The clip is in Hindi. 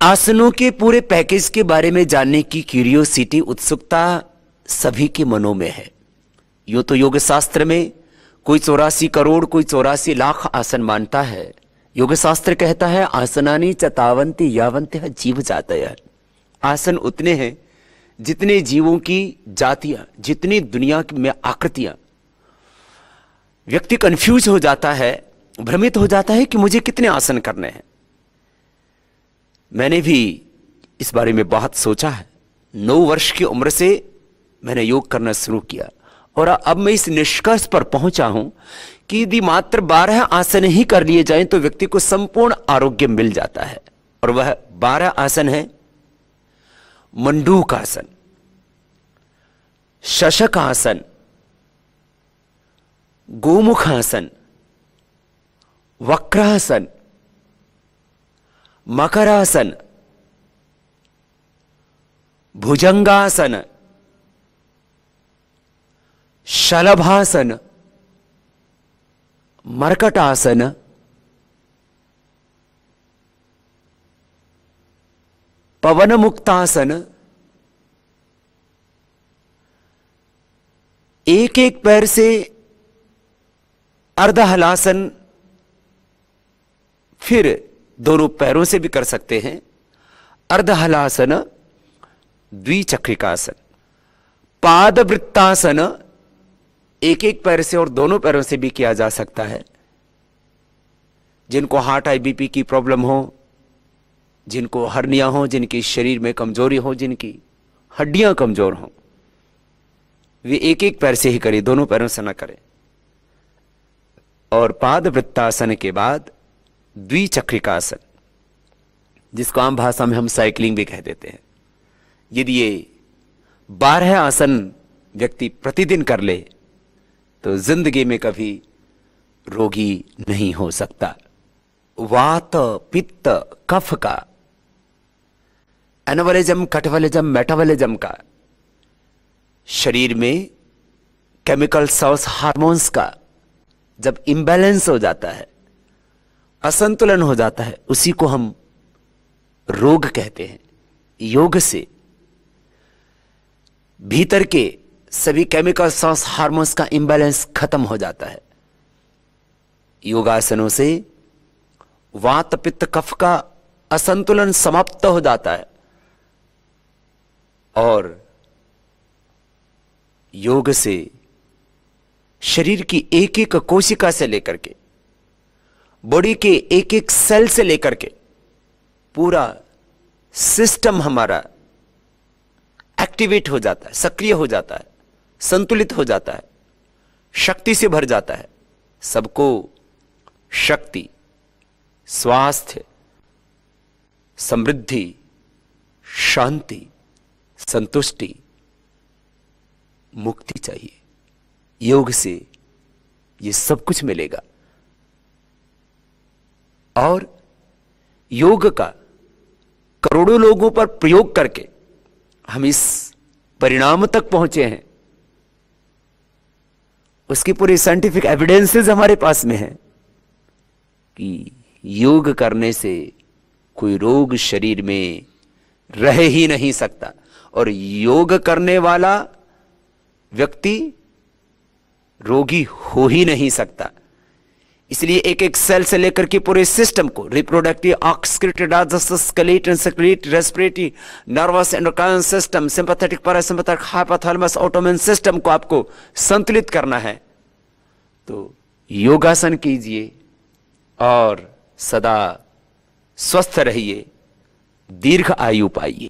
आसनों के पूरे पैकेज के बारे में जानने की क्यूरियोसिटी, उत्सुकता सभी के मनों में है। यूं तो योग शास्त्र में कोई 84 करोड़, कोई 84 लाख आसन मानता है। योग शास्त्र कहता है आसनानि चतावंती यावंत जीव जातय। आसन उतने हैं जितने जीवों की जातियां, जितनी दुनिया में आकृतियां। व्यक्ति कंफ्यूज हो जाता है, भ्रमित हो जाता है कि मुझे कितने आसन करने हैं। मैंने भी इस बारे में बहुत सोचा है। 9 वर्ष की उम्र से मैंने योग करना शुरू किया और अब मैं इस निष्कर्ष पर पहुंचा हूं कि यदि मात्र 12 आसन ही कर लिए जाएं तो व्यक्ति को संपूर्ण आरोग्य मिल जाता है। और वह 12 आसन है मंडूक आसन, शशक आसन, गोमुख आसन, वक्रासन, मकरासन, भुजंगासन, शलभासन, मर्कटासन, पवन मुक्तासन। एक एक पैर से अर्धहलासन, फिर दोनों पैरों से भी कर सकते हैं। अर्धहलासन, द्विचक्रिकासन, पादवृत्तासन, एक एक पैर से और दोनों पैरों से भी किया जा सकता है। जिनको हार्ट IBP की प्रॉब्लम हो, जिनको हर्निया हो, जिनकी शरीर में कमजोरी हो, जिनकी हड्डियां कमजोर हो, वे एक एक पैर से ही करें, दोनों पैरों से न करें। और पादवृत्तासन के बाद द्विचक्रिकासन, जिसको आम भाषा में हम साइकिलिंग भी कह देते हैं। यदि ये 12 आसन व्यक्ति प्रतिदिन कर ले तो जिंदगी में कभी रोगी नहीं हो सकता। वात, पित्त, कफ का, एनाबॉलिज्म, कटबॉलिज्म, मेटाबॉलिज्म का, शरीर में केमिकल सोर्स हार्मोन्स का जब इंबैलेंस हो जाता है, असंतुलन हो जाता है, उसी को हम रोग कहते हैं। योग से भीतर के सभी केमिकल सोर्स हार्मोन्स का इंबैलेंस खत्म हो जाता है। योगासनों से वात, पित्त, कफ का असंतुलन समाप्त हो जाता है और योग से शरीर की एक एक कोशिका से लेकर के, बॉडी के एक एक सेल से लेकर के पूरा सिस्टम हमारा एक्टिवेट हो जाता है, सक्रिय हो जाता है, संतुलित हो जाता है, शक्ति से भर जाता है। सबको शक्ति, स्वास्थ्य, समृद्धि, शांति, संतुष्टि, मुक्ति चाहिए। योग से ये सब कुछ मिलेगा। और योग का करोड़ों लोगों पर प्रयोग करके हम इस परिणाम तक पहुंचे हैं। उसकी पूरी साइंटिफिक एविडेंसेस हमारे पास में है कि योग करने से कोई रोग शरीर में रह ही नहीं सकता और योग करने वाला व्यक्ति रोगी हो ही नहीं सकता। इसलिए एक एक सेल से लेकर के पूरे सिस्टम को, reproductive, excretory, digestive, skeletal, secretory, respiratory, nervous, endocrine system, sympathetic, parasympathetic, hypothalamus, autonomic system को आपको संतुलित करना है तो योगासन कीजिए और सदा स्वस्थ रहिए, दीर्घ आयु पाइए।